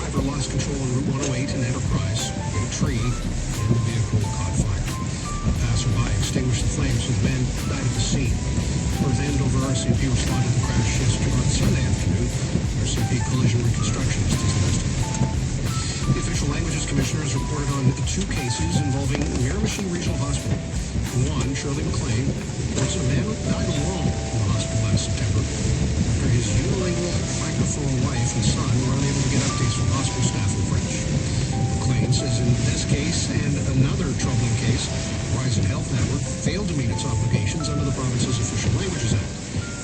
driver lost control on Route 108 in Enterprise, hit a tree, and the vehicle caught fire. A passerby extinguished the flames, and the man died at the scene. Perth Andover RCMP responded to the crash yesterday on Sunday afternoon. RCMP Collision Reconstructionist is investigating. The Official Languages Commissioner has reported on 2 cases involving Miramichi Regional Hospital. One, Shirley McLean, reports a man died alone in the hospital last September after his unilingual francophone wife and son were unable to get updates from hospital staff in French. McLean says in this case and another troubling case, Horizon Health Network failed to meet its obligations under the province's Official Languages Act.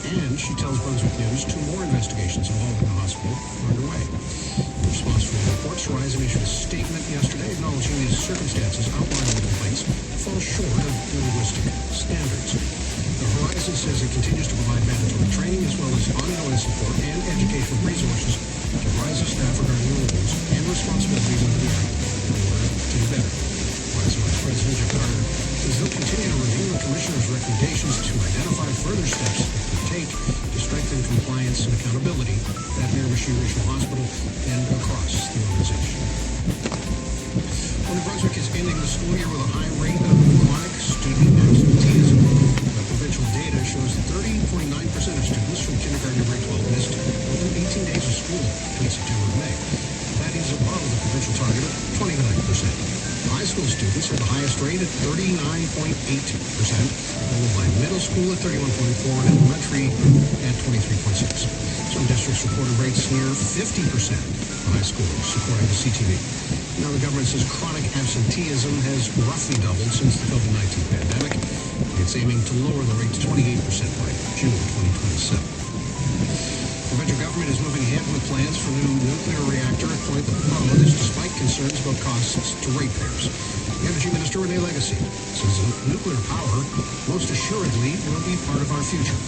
And she tells Brunswick News 2 more investigations involving the hospital are underway. In response to the reports, Horizon issued a statement yesterday acknowledging these circumstances outlined in the complaints fall short of the linguistic standards. The Horizon says it continues to provide mandatory training as well as ongoing support and educational resources to Horizon staff regarding the rules and responsibilities under the Act in order to do better. Horizon Vice President Jeff Carter says they'll continue to review the Commissioner's recommendations to identify further steps that could take to strengthen compliance and accountability at Miramichi Regional Hospital and across the organization. New Brunswick is ending the school year with a high rate of chronic student absenteeism. The provincial data shows that 30.9% of students from kindergarten to grade 12 missed more than 18 days of school between September and May. That is above the provincial target of 29%. High school students had the highest rate at 39.8%, followed by middle school at 31.4% and elementary at 23.6%. Some districts reported rates near 50% for high schoolers, according to CTV. Now, the government says chronic absenteeism has roughly doubled since the COVID-19 pandemic. It's aiming to lower the rate to 28% by June 2027. The federal government is moving ahead with plans for a new nuclear reactor at Point Lepreau. This despite concerns about costs to ratepayers. The Energy Minister, René Legacy, says nuclear power most assuredly will be part of our future,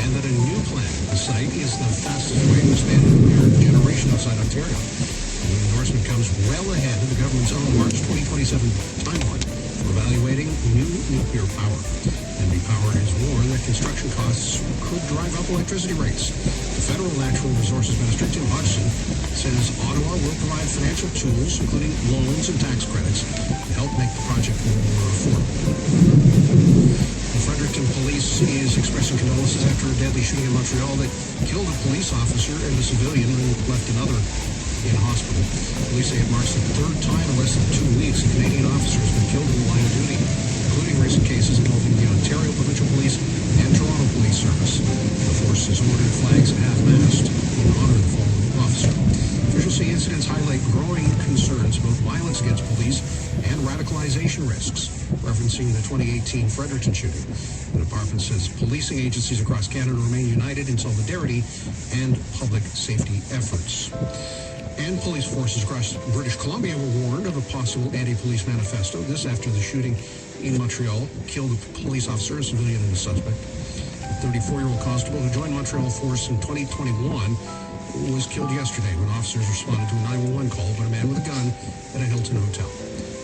and that a new plant at the site is the fastest way to expand nuclear generation outside Ontario. The endorsement comes well ahead of the government's own March 2027 timeline for evaluating new nuclear power. NB Power has warned that construction costs could drive up electricity rates. The Federal Natural Resources Minister, Tim Hodgson, says Ottawa will provide financial tools, including loans and tax credits, to help make the project more affordable. The Fredericton Police is expressing condolences after a deadly shooting in Montreal that killed a police officer and a civilian and left another in hospital. Police say it marks the 3rd time in less than 2 weeks a Canadian officer has been killed in the line of duty, including recent cases involving the Ontario Provincial Police and Toronto Police Service. The force has ordered flags at half-mast in honor of the fallen officer. Officials say incidents highlight growing concerns about violence against police and radicalization risks, referencing the 2018 Fredericton shooting. The department says policing agencies across Canada remain united in solidarity and public safety efforts. And police forces across British Columbia were warned of a possible anti-police manifesto. This after the shooting in Montreal killed a police officer, a civilian, and a suspect. A 34-year-old constable who joined Montreal force in 2021 was killed yesterday when officers responded to a 911 call about a man with a gun at a Hilton hotel.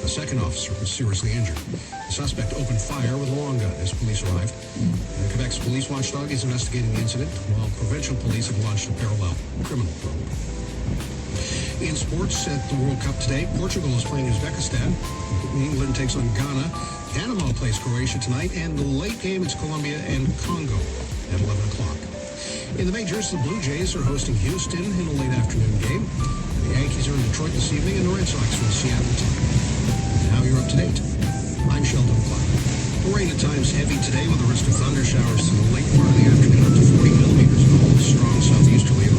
A second officer was seriously injured. The suspect opened fire with a long gun as police arrived. And Quebec's police watchdog is investigating the incident, while provincial police have launched a parallel criminal probe. In sports at the World Cup today, Portugal is playing Uzbekistan. England takes on Ghana. Panama plays Croatia tonight. And the late game, it's Colombia and Congo at 11 o'clock. In the majors, the Blue Jays are hosting Houston in a late afternoon game. And the Yankees are in Detroit this evening, and the Red Sox from Seattle tonight. And now you're up to date. I'm Sheldon Clark. The rain at times heavy today with a risk of thunder showers to the late part of the afternoon, up to 40 millimeters of cold, strong southeasterly and